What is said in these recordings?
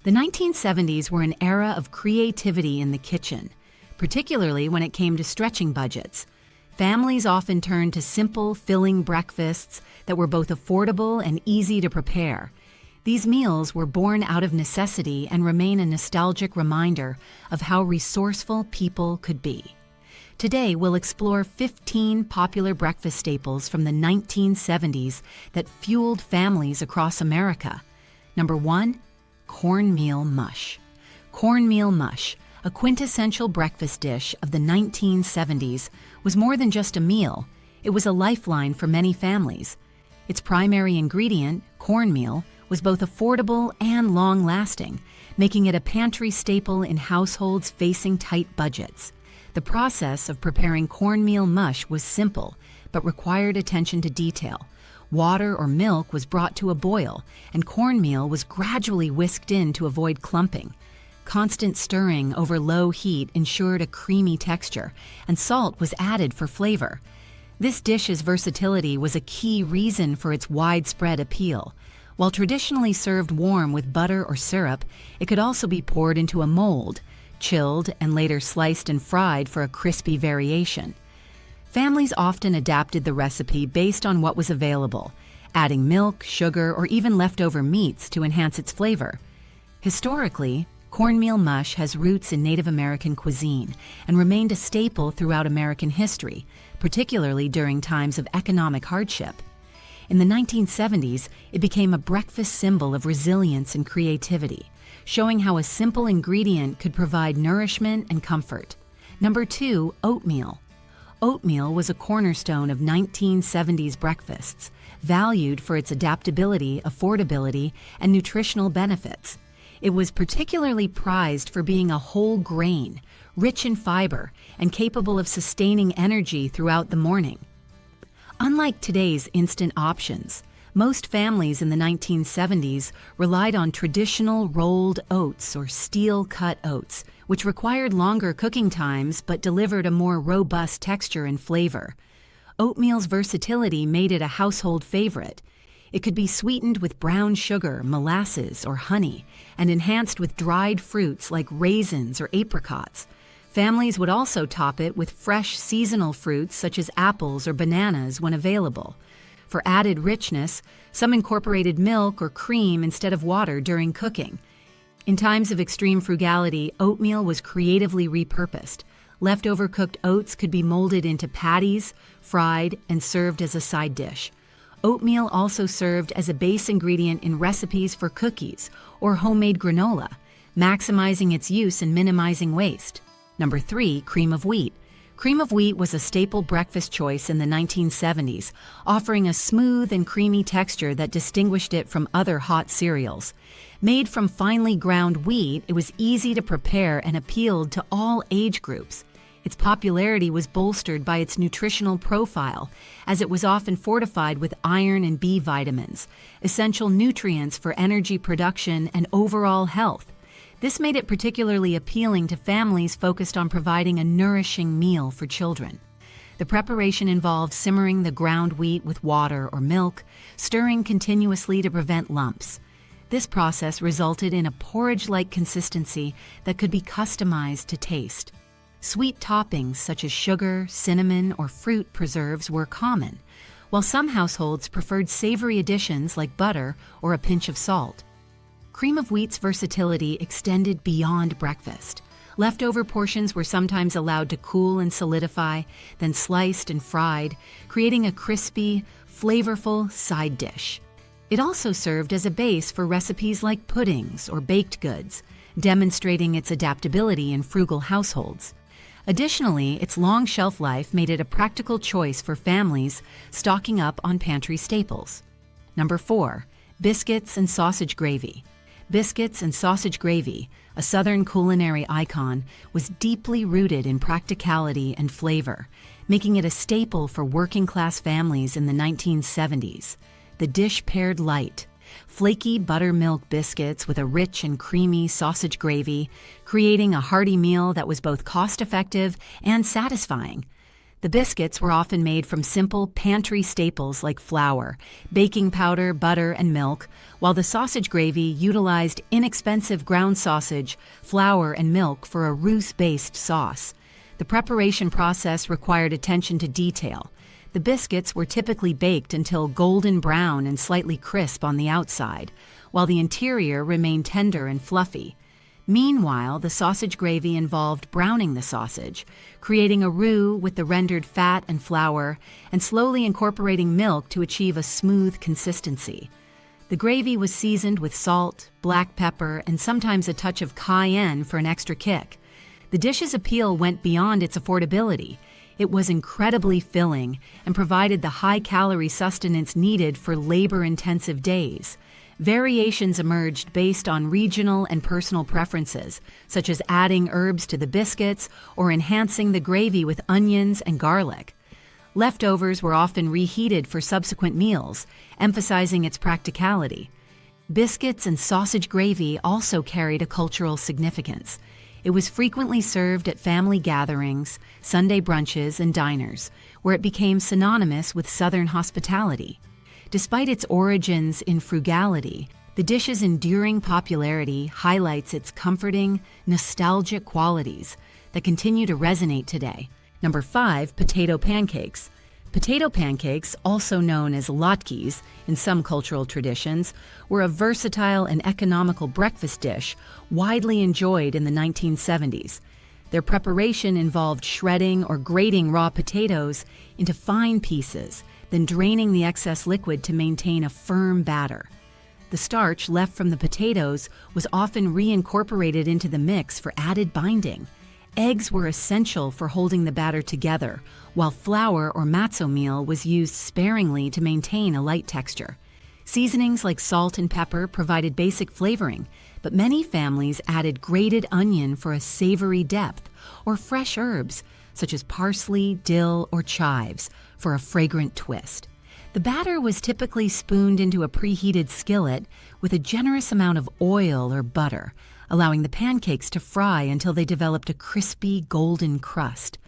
The 1970s were an era of creativity in the kitchen, particularly when it came to stretching budgets. Families often turned to simple, filling breakfasts that were both affordable and easy to prepare. These meals were born out of necessity and remain a nostalgic reminder of how resourceful people could be. Today, we'll explore 15 popular breakfast staples from the 1970s that fueled families across America. Number 1, Cornmeal Mush. Cornmeal Mush, a quintessential breakfast dish of the 1970s, was more than just a meal. It was a lifeline for many families. Its primary ingredient, cornmeal, was both affordable and long-lasting, making it a pantry staple in households facing tight budgets. The process of preparing cornmeal mush was simple, but required attention to detail. Water or milk was brought to a boil, and cornmeal was gradually whisked in to avoid clumping. Constant stirring over low heat ensured a creamy texture, and salt was added for flavor. This dish's versatility was a key reason for its widespread appeal. While traditionally served warm with butter or syrup, it could also be poured into a mold, chilled, and later sliced and fried for a crispy variation. Families often adapted the recipe based on what was available, adding milk, sugar, or even leftover meats to enhance its flavor. Historically, cornmeal mush has roots in Native American cuisine and remained a staple throughout American history, particularly during times of economic hardship. In the 1970s, it became a breakfast symbol of resilience and creativity, showing how a simple ingredient could provide nourishment and comfort. Number 2, oatmeal. Oatmeal was a cornerstone of 1970s breakfasts, valued for its adaptability, affordability, and nutritional benefits. It was particularly prized for being a whole grain, rich in fiber, and capable of sustaining energy throughout the morning. Unlike today's instant options, most families in the 1970s relied on traditional rolled oats or steel-cut oats, which required longer cooking times but delivered a more robust texture and flavor. Oatmeal's versatility made it a household favorite. It could be sweetened with brown sugar, molasses, or honey, and enhanced with dried fruits like raisins or apricots. Families would also top it with fresh seasonal fruits such as apples or bananas when available. For added richness, some incorporated milk or cream instead of water during cooking. In times of extreme frugality, oatmeal was creatively repurposed. Leftover cooked oats could be molded into patties, fried, and served as a side dish. Oatmeal also served as a base ingredient in recipes for cookies or homemade granola, maximizing its use and minimizing waste. Number 3, cream of wheat. Cream of wheat was a staple breakfast choice in the 1970s, offering a smooth and creamy texture that distinguished it from other hot cereals. Made from finely ground wheat, it was easy to prepare and appealed to all age groups. Its popularity was bolstered by its nutritional profile, as it was often fortified with iron and B vitamins, essential nutrients for energy production and overall health. This made it particularly appealing to families focused on providing a nourishing meal for children. The preparation involved simmering the ground wheat with water or milk, stirring continuously to prevent lumps. This process resulted in a porridge-like consistency that could be customized to taste. Sweet toppings such as sugar, cinnamon, or fruit preserves were common, while some households preferred savory additions like butter or a pinch of salt. Cream of wheat's versatility extended beyond breakfast. Leftover portions were sometimes allowed to cool and solidify, then sliced and fried, creating a crispy, flavorful side dish. It also served as a base for recipes like puddings or baked goods, demonstrating its adaptability in frugal households. Additionally, its long shelf life made it a practical choice for families stocking up on pantry staples. Number 4, biscuits and sausage gravy. Biscuits and sausage gravy, a Southern culinary icon, was deeply rooted in practicality and flavor, making it a staple for working-class families in the 1970s. The dish paired light, flaky buttermilk biscuits with a rich and creamy sausage gravy, creating a hearty meal that was both cost-effective and satisfying. The biscuits were often made from simple pantry staples like flour, baking powder, butter, and milk, while the sausage gravy utilized inexpensive ground sausage, flour, and milk for a Russe-based sauce. The preparation process required attention to detail. The biscuits were typically baked until golden brown and slightly crisp on the outside, while the interior remained tender and fluffy. Meanwhile, the sausage gravy involved browning the sausage, creating a roux with the rendered fat and flour, and slowly incorporating milk to achieve a smooth consistency. The gravy was seasoned with salt, black pepper, and sometimes a touch of cayenne for an extra kick. The dish's appeal went beyond its affordability. It was incredibly filling and provided the high-calorie sustenance needed for labor-intensive days. Variations emerged based on regional and personal preferences, such as adding herbs to the biscuits or enhancing the gravy with onions and garlic. Leftovers were often reheated for subsequent meals, emphasizing its practicality. Biscuits and sausage gravy also carried a cultural significance. It was frequently served at family gatherings, Sunday brunches, and diners, where it became synonymous with Southern hospitality. Despite its origins in frugality, the dish's enduring popularity highlights its comforting, nostalgic qualities that continue to resonate today. Number 5, potato pancakes. Potato pancakes, also known as latkes in some cultural traditions, were a versatile and economical breakfast dish widely enjoyed in the 1970s. Their preparation involved shredding or grating raw potatoes into fine pieces, then draining the excess liquid to maintain a firm batter. The starch left from the potatoes was often reincorporated into the mix for added binding. Eggs were essential for holding the batter together, while flour or matzo meal was used sparingly to maintain a light texture. Seasonings like salt and pepper provided basic flavoring, but many families added grated onion for a savory depth, or fresh herbs, such as parsley, dill, or chives, for a fragrant twist. The batter was typically spooned into a preheated skillet with a generous amount of oil or butter, allowing the pancakes to fry until they developed a crispy, golden crust.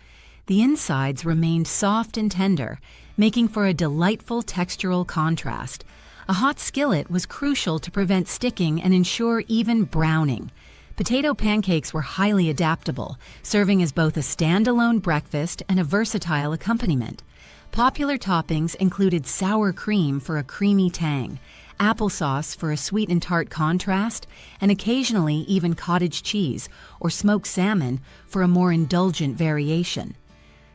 The insides remained soft and tender, making for a delightful textural contrast. A hot skillet was crucial to prevent sticking and ensure even browning. Potato pancakes were highly adaptable, serving as both a standalone breakfast and a versatile accompaniment. Popular toppings included sour cream for a creamy tang, applesauce for a sweet and tart contrast, and occasionally even cottage cheese or smoked salmon for a more indulgent variation.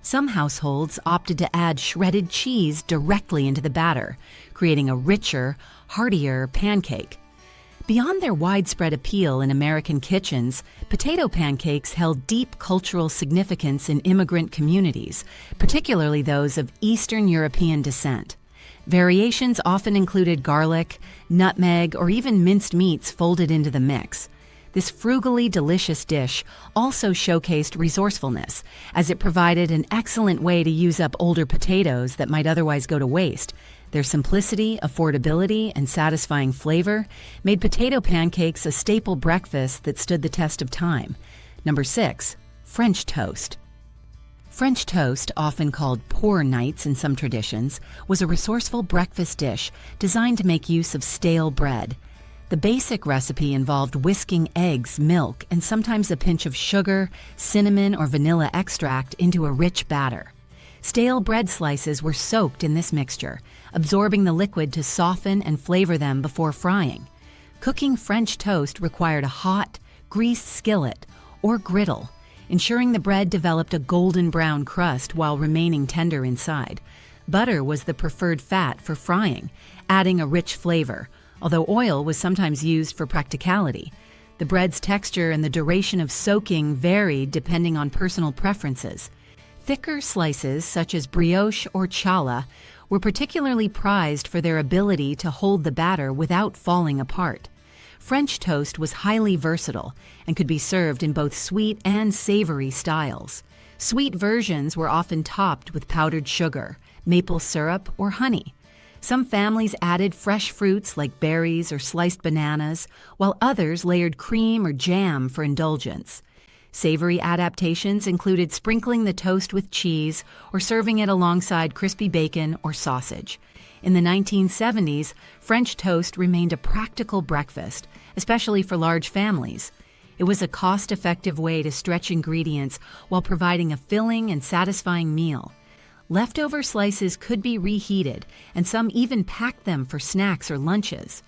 Some households opted to add shredded cheese directly into the batter, creating a richer, heartier pancake. Beyond their widespread appeal in American kitchens, potato pancakes held deep cultural significance in immigrant communities, particularly those of Eastern European descent. Variations often included garlic, nutmeg, or even minced meats folded into the mix. This frugally delicious dish also showcased resourcefulness, as it provided an excellent way to use up older potatoes that might otherwise go to waste. Their simplicity, affordability, and satisfying flavor made potato pancakes a staple breakfast that stood the test of time. Number 6, French toast. French toast, often called poor nights in some traditions, was a resourceful breakfast dish designed to make use of stale bread. The basic recipe involved whisking eggs, milk, and sometimes a pinch of sugar, cinnamon, or vanilla extract into a rich batter. Stale bread slices were soaked in this mixture, absorbing the liquid to soften and flavor them before frying. Cooking French toast required a hot, greased skillet or griddle, ensuring the bread developed a golden brown crust while remaining tender inside. Butter was the preferred fat for frying, adding a rich flavor, although oil was sometimes used for practicality. The bread's texture and the duration of soaking varied depending on personal preferences. Thicker slices, such as brioche or challah, were particularly prized for their ability to hold the batter without falling apart. French toast was highly versatile and could be served in both sweet and savory styles. Sweet versions were often topped with powdered sugar, maple syrup, or honey. Some families added fresh fruits like berries or sliced bananas, while others layered cream or jam for indulgence. Savory adaptations included sprinkling the toast with cheese or serving it alongside crispy bacon or sausage. In the 1970s, French toast remained a practical breakfast, especially for large families. It was a cost-effective way to stretch ingredients while providing a filling and satisfying meal. Leftover slices could be reheated, and some even packed them for snacks or lunches.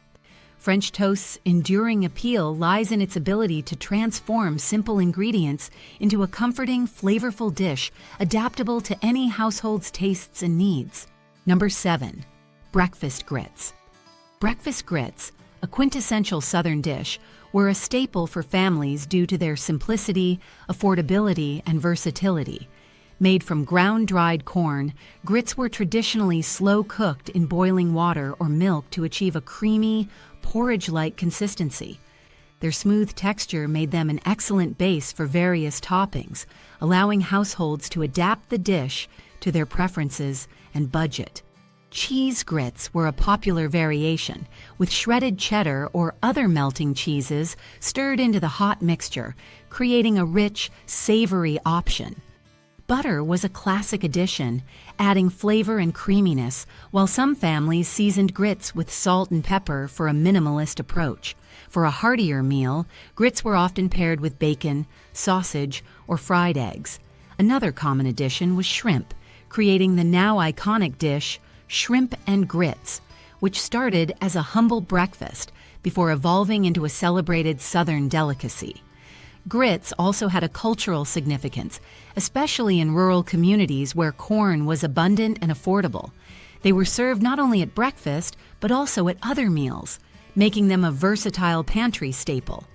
French toast's enduring appeal lies in its ability to transform simple ingredients into a comforting, flavorful dish adaptable to any household's tastes and needs. Number 7. Breakfast grits. Breakfast grits, a quintessential Southern dish, were a staple for families due to their simplicity, affordability, and versatility. Made from ground-dried corn, grits were traditionally slow-cooked in boiling water or milk to achieve a creamy, porridge-like consistency. Their smooth texture made them an excellent base for various toppings, allowing households to adapt the dish to their preferences and budget. Cheese grits were a popular variation, with shredded cheddar or other melting cheeses stirred into the hot mixture, creating a rich, savory option. Butter was a classic addition, adding flavor and creaminess, while some families seasoned grits with salt and pepper for a minimalist approach. For a heartier meal, grits were often paired with bacon, sausage, or fried eggs. Another common addition was shrimp, creating the now iconic dish, shrimp and grits, which started as a humble breakfast before evolving into a celebrated Southern delicacy. Grits also had a cultural significance, especially in rural communities where corn was abundant and affordable. They were served not only at breakfast, but also at other meals, making them a versatile pantry staple.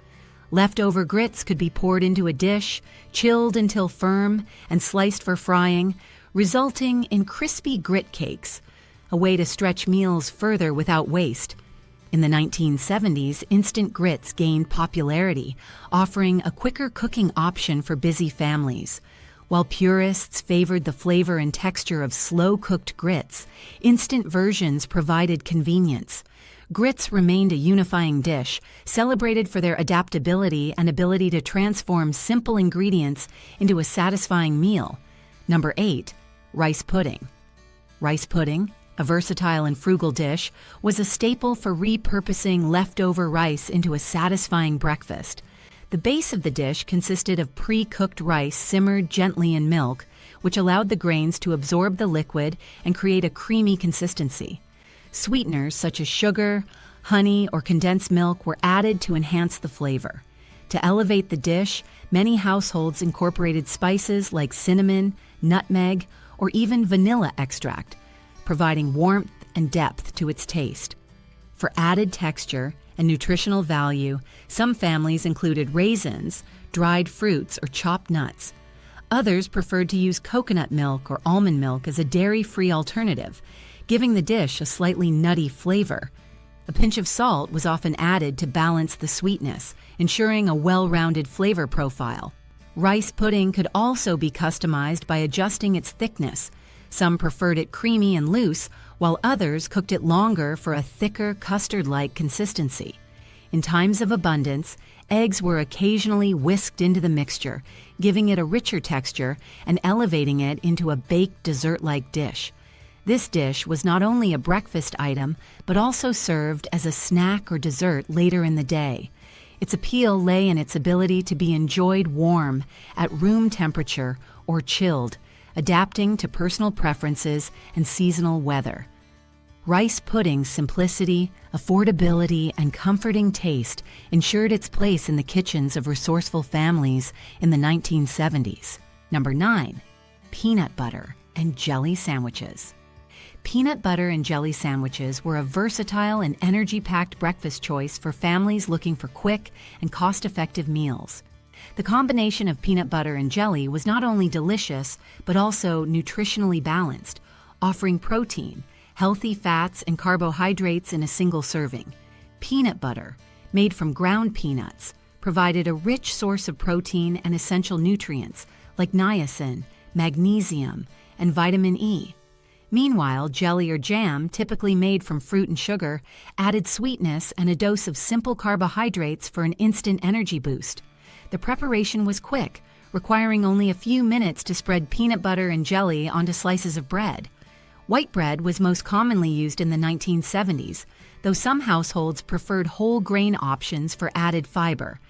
Leftover grits could be poured into a dish, chilled until firm, and sliced for frying, resulting in crispy grit cakes, a way to stretch meals further without waste. In the 1970s, instant grits gained popularity, offering a quicker cooking option for busy families. While purists favored the flavor and texture of slow-cooked grits, instant versions provided convenience. Grits remained a unifying dish, celebrated for their adaptability and ability to transform simple ingredients into a satisfying meal. Number 8. Rice pudding. Rice pudding, a versatile and frugal dish, was a staple for repurposing leftover rice into a satisfying breakfast. The base of the dish consisted of pre-cooked rice simmered gently in milk, which allowed the grains to absorb the liquid and create a creamy consistency. Sweeteners such as sugar, honey, or condensed milk were added to enhance the flavor. To elevate the dish, many households incorporated spices like cinnamon, nutmeg, or even vanilla extract, providing warmth and depth to its taste. For added texture and nutritional value, some families included raisins, dried fruits, or chopped nuts. Others preferred to use coconut milk or almond milk as a dairy-free alternative, giving the dish a slightly nutty flavor. A pinch of salt was often added to balance the sweetness, ensuring a well-rounded flavor profile. Rice pudding could also be customized by adjusting its thickness. Some preferred it creamy and loose, while others cooked it longer for a thicker, custard-like consistency. In times of abundance, eggs were occasionally whisked into the mixture, giving it a richer texture and elevating it into a baked dessert-like dish. This dish was not only a breakfast item, but also served as a snack or dessert later in the day. Its appeal lay in its ability to be enjoyed warm, at room temperature, or chilled, adapting to personal preferences and seasonal weather. Rice pudding's simplicity, affordability, and comforting taste ensured its place in the kitchens of resourceful families in the 1970s. Number 9. Peanut butter and jelly sandwiches. Peanut butter and jelly sandwiches were a versatile and energy-packed breakfast choice for families looking for quick and cost-effective meals. The combination of peanut butter and jelly was not only delicious, but also nutritionally balanced, offering protein, healthy fats, and carbohydrates in a single serving. Peanut butter, made from ground peanuts, provided a rich source of protein and essential nutrients like niacin, magnesium, and vitamin E. Meanwhile, jelly or jam, typically made from fruit and sugar, added sweetness and a dose of simple carbohydrates for an instant energy boost. The preparation was quick, requiring only a few minutes to spread peanut butter and jelly onto slices of bread. White bread was most commonly used in the 1970s, though some households preferred whole grain options for added fiber.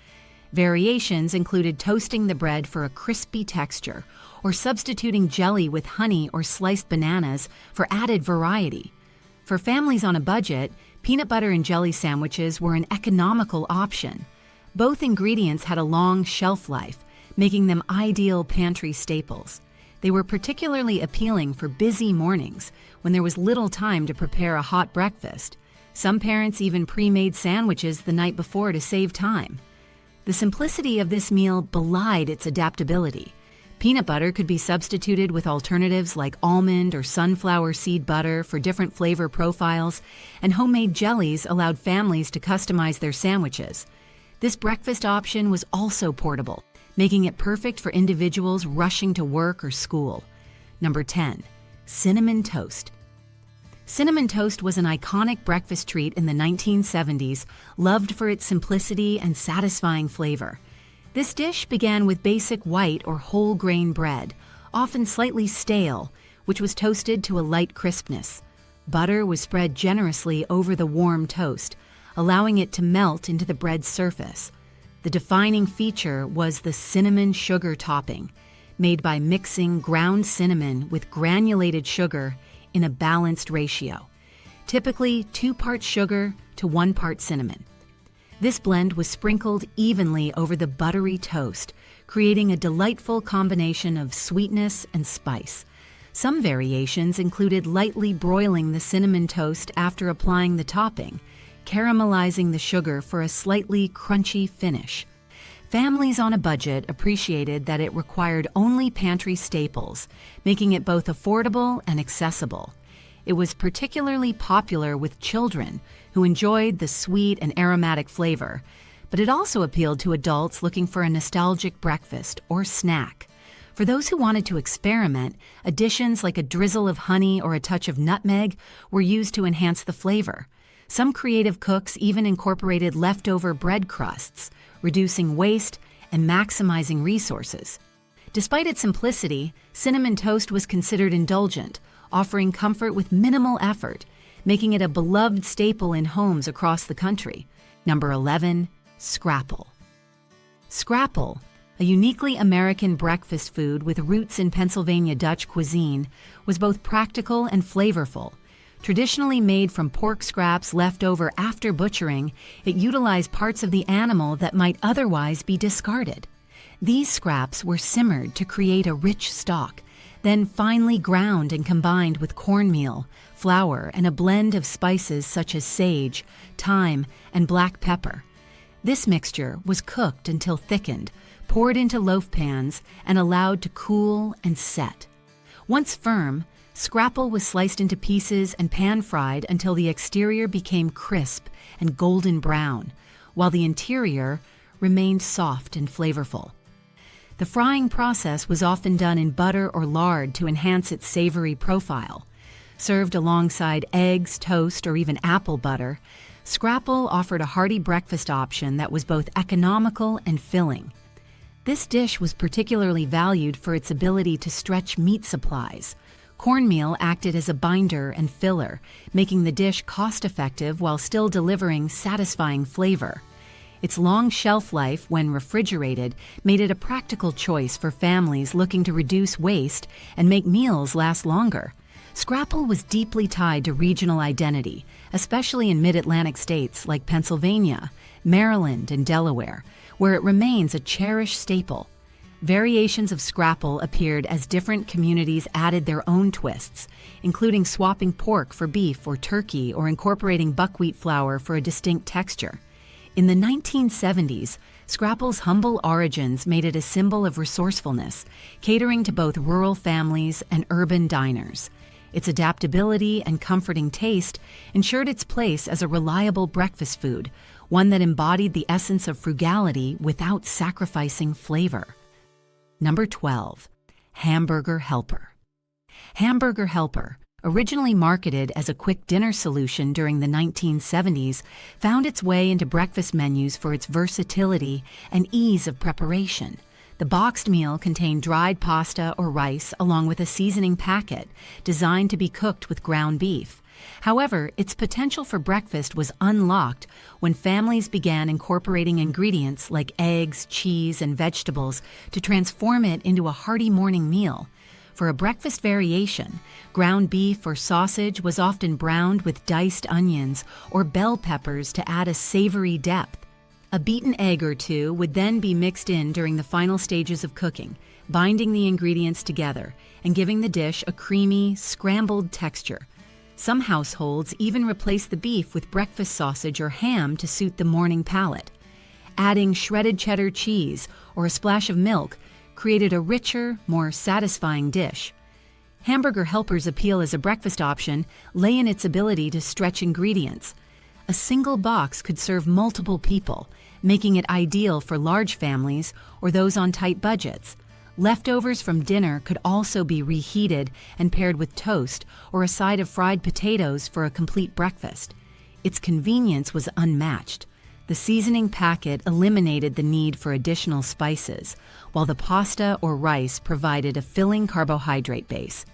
Variations included toasting the bread for a crispy texture or substituting jelly with honey or sliced bananas for added variety. For families on a budget, peanut butter and jelly sandwiches were an economical option. Both ingredients had a long shelf life, making them ideal pantry staples. They were particularly appealing for busy mornings when there was little time to prepare a hot breakfast. Some parents even pre-made sandwiches the night before to save time. The simplicity of this meal belied its adaptability. Peanut butter could be substituted with alternatives like almond or sunflower seed butter for different flavor profiles, and homemade jellies allowed families to customize their sandwiches. This breakfast option was also portable, making it perfect for individuals rushing to work or school. Number 10. Cinnamon toast. Cinnamon toast was an iconic breakfast treat in the 1970s, loved for its simplicity and satisfying flavor. This dish began with basic white or whole grain bread, often slightly stale, which was toasted to a light crispness. Butter was spread generously over the warm toast, allowing it to melt into the bread's surface. The defining feature was the cinnamon sugar topping, made by mixing ground cinnamon with granulated sugar in a balanced ratio, typically 2 parts sugar to 1 part cinnamon. This blend was sprinkled evenly over the buttery toast, creating a delightful combination of sweetness and spice. Some variations included lightly broiling the cinnamon toast after applying the topping, caramelizing the sugar for a slightly crunchy finish. Families on a budget appreciated that it required only pantry staples, making it both affordable and accessible. It was particularly popular with children who enjoyed the sweet and aromatic flavor, but it also appealed to adults looking for a nostalgic breakfast or snack. For those who wanted to experiment, additions like a drizzle of honey or a touch of nutmeg were used to enhance the flavor. Some creative cooks even incorporated leftover bread crusts, reducing waste and maximizing resources. Despite its simplicity, cinnamon toast was considered indulgent, offering comfort with minimal effort, making it a beloved staple in homes across the country. Number 11. Scrapple. Scrapple, a uniquely American breakfast food with roots in Pennsylvania Dutch cuisine, was both practical and flavorful. Traditionally made from pork scraps left over after butchering, it utilized parts of the animal that might otherwise be discarded. These scraps were simmered to create a rich stock, then finely ground and combined with cornmeal, flour, and a blend of spices such as sage, thyme, and black pepper. This mixture was cooked until thickened, poured into loaf pans, and allowed to cool and set. Once firm, scrapple was sliced into pieces and pan-fried until the exterior became crisp and golden brown, while the interior remained soft and flavorful. The frying process was often done in butter or lard to enhance its savory profile. Served alongside eggs, toast, or even apple butter, scrapple offered a hearty breakfast option that was both economical and filling. This dish was particularly valued for its ability to stretch meat supplies. Cornmeal acted as a binder and filler, making the dish cost-effective while still delivering satisfying flavor. Its long shelf life, when refrigerated, made it a practical choice for families looking to reduce waste and make meals last longer. Scrapple was deeply tied to regional identity, especially in mid-Atlantic states like Pennsylvania, Maryland, and Delaware, where it remains a cherished staple. Variations of scrapple appeared as different communities added their own twists, including swapping pork for beef or turkey or incorporating buckwheat flour for a distinct texture. In the 1970s, scrapple's humble origins made it a symbol of resourcefulness, catering to both rural families and urban diners. Its adaptability and comforting taste ensured its place as a reliable breakfast food, one that embodied the essence of frugality without sacrificing flavor. Number 12. Hamburger Helper. Hamburger Helper, Originally marketed as a quick dinner solution during the 1970s, found its way into breakfast menus for its versatility and ease of preparation. The boxed meal contained dried pasta or rice along with a seasoning packet designed to be cooked with ground beef. However, its potential for breakfast was unlocked when families began incorporating ingredients like eggs, cheese, and vegetables to transform it into a hearty morning meal. For a breakfast variation, ground beef or sausage was often browned with diced onions or bell peppers to add a savory depth. A beaten egg or two would then be mixed in during the final stages of cooking, binding the ingredients together and giving the dish a creamy, scrambled texture. Some households even replace the beef with breakfast sausage or ham to suit the morning palate. Adding shredded cheddar cheese or a splash of milk created a richer, more satisfying dish. Hamburger Helper's appeal as a breakfast option lay in its ability to stretch ingredients. A single box could serve multiple people, making it ideal for large families or those on tight budgets. Leftovers from dinner could also be reheated and paired with toast or a side of fried potatoes for a complete breakfast. Its convenience was unmatched. The seasoning packet eliminated the need for additional spices, while the pasta or rice provided a filling carbohydrate base.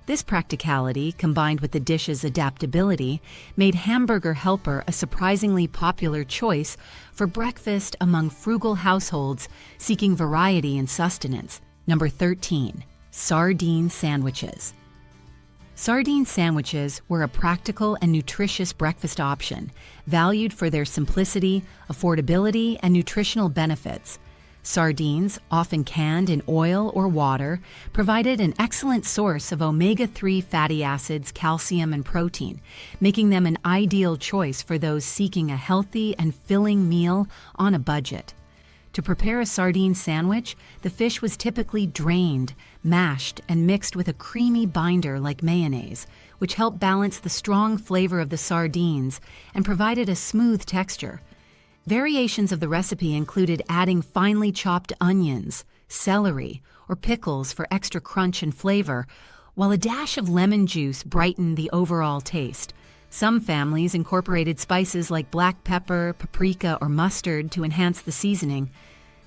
This practicality, combined with the dish's adaptability, made Hamburger Helper a surprisingly popular choice for breakfast among frugal households seeking variety and sustenance. Number 13. Sardine Sandwiches. Sardine sandwiches were a practical and nutritious breakfast option, valued for their simplicity, affordability, and nutritional benefits. Sardines, often canned in oil or water, provided an excellent source of omega-3 fatty acids, calcium, and protein, making them an ideal choice for those seeking a healthy and filling meal on a budget. To prepare a sardine sandwich, the fish was typically drained, mashed, and mixed with a creamy binder like mayonnaise, which helped balance the strong flavor of the sardines and provided a smooth texture. Variations of the recipe included adding finely chopped onions, celery, or pickles for extra crunch and flavor, while a dash of lemon juice brightened the overall taste. Some families incorporated spices like black pepper, paprika, or mustard to enhance the seasoning.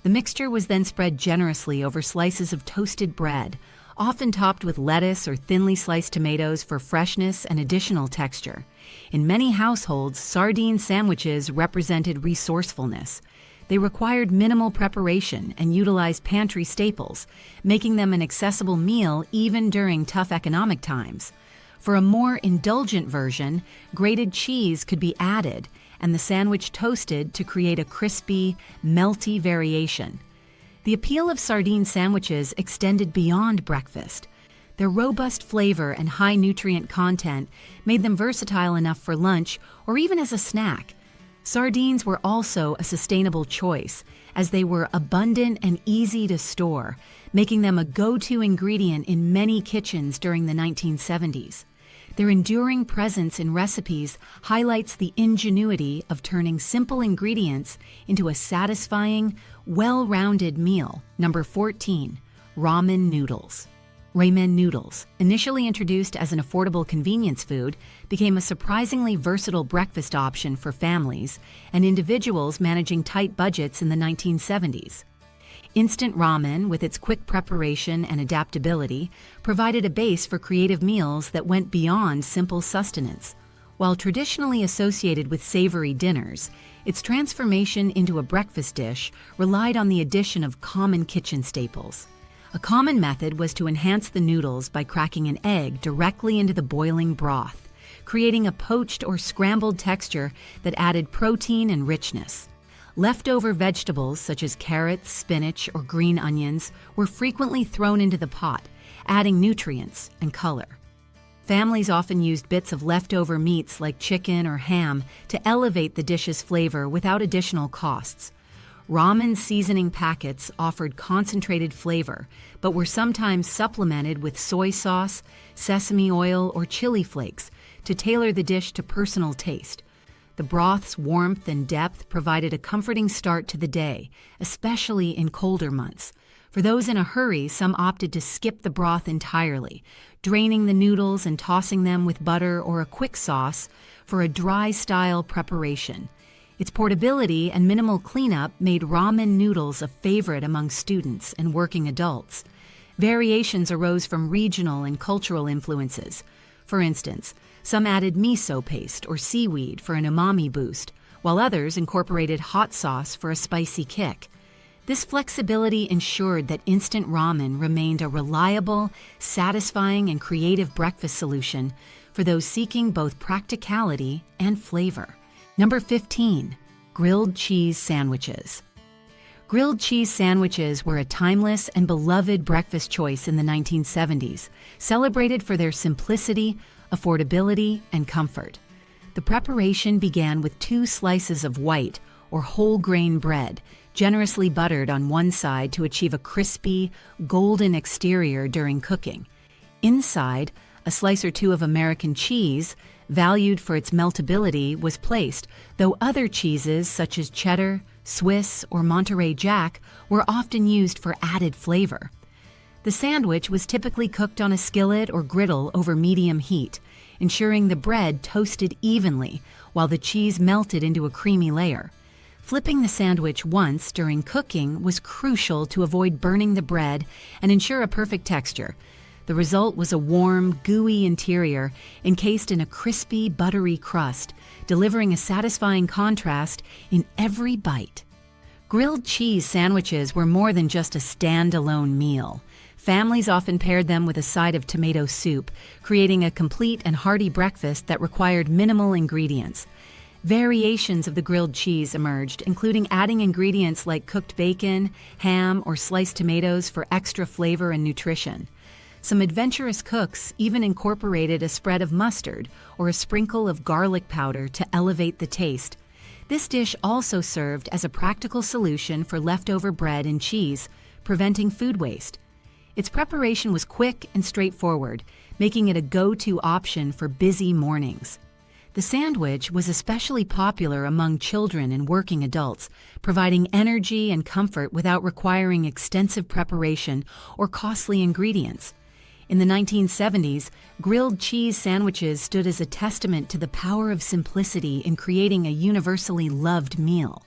The mixture was then spread generously over slices of toasted bread, often topped with lettuce or thinly sliced tomatoes for freshness and additional texture. In many households, sardine sandwiches represented resourcefulness. They required minimal preparation and utilized pantry staples, making them an accessible meal even during tough economic times. For a more indulgent version, grated cheese could be added and the sandwich toasted to create a crispy, melty variation. The appeal of sardine sandwiches extended beyond breakfast. Their robust flavor and high nutrient content made them versatile enough for lunch or even as a snack. Sardines were also a sustainable choice, as they were abundant and easy to store, making them a go-to ingredient in many kitchens during the 1970s. Their enduring presence in recipes highlights the ingenuity of turning simple ingredients into a satisfying, well-rounded meal. Number 14. Ramen Noodles. Ramen noodles, initially introduced as an affordable convenience food, became a surprisingly versatile breakfast option for families and individuals managing tight budgets in the 1970s. Instant ramen, with its quick preparation and adaptability, provided a base for creative meals that went beyond simple sustenance. While traditionally associated with savory dinners, its transformation into a breakfast dish relied on the addition of common kitchen staples. A common method was to enhance the noodles by cracking an egg directly into the boiling broth, creating a poached or scrambled texture that added protein and richness. Leftover vegetables such as carrots, spinach, or green onions were frequently thrown into the pot, adding nutrients and color. Families often used bits of leftover meats like chicken or ham to elevate the dish's flavor without additional costs. Ramen seasoning packets offered concentrated flavor, but were sometimes supplemented with soy sauce, sesame oil, or chili flakes to tailor the dish to personal taste. The broth's warmth and depth provided a comforting start to the day, especially in colder months. For those in a hurry, some opted to skip the broth entirely, draining the noodles and tossing them with butter or a quick sauce for a dry-style preparation. Its portability and minimal cleanup made ramen noodles a favorite among students and working adults. Variations arose from regional and cultural influences. For instance, some added miso paste or seaweed for an umami boost, while others incorporated hot sauce for a spicy kick. This flexibility ensured that instant ramen remained a reliable, satisfying, and creative breakfast solution for those seeking both practicality and flavor. Number 15. Grilled cheese sandwiches. Grilled cheese sandwiches were a timeless and beloved breakfast choice in the 1970s, celebrated for their simplicity, affordability, and comfort. The preparation began with 2 slices of white or whole grain bread, generously buttered on one side to achieve a crispy, golden exterior during cooking. Inside, a slice or 2 of American cheese, valued for its meltability, was placed, though other cheeses such as cheddar, Swiss, or Monterey Jack were often used for added flavor. The sandwich was typically cooked on a skillet or griddle over medium heat, ensuring the bread toasted evenly while the cheese melted into a creamy layer. Flipping the sandwich once during cooking was crucial to avoid burning the bread and ensure a perfect texture. The result was a warm, gooey interior encased in a crispy, buttery crust, delivering a satisfying contrast in every bite. Grilled cheese sandwiches were more than just a standalone meal. Families often paired them with a side of tomato soup, creating a complete and hearty breakfast that required minimal ingredients. Variations of the grilled cheese emerged, including adding ingredients like cooked bacon, ham, or sliced tomatoes for extra flavor and nutrition. Some adventurous cooks even incorporated a spread of mustard or a sprinkle of garlic powder to elevate the taste. This dish also served as a practical solution for leftover bread and cheese, preventing food waste. Its preparation was quick and straightforward, making it a go-to option for busy mornings. The sandwich was especially popular among children and working adults, providing energy and comfort without requiring extensive preparation or costly ingredients. In the 1970s, grilled cheese sandwiches stood as a testament to the power of simplicity in creating a universally loved meal.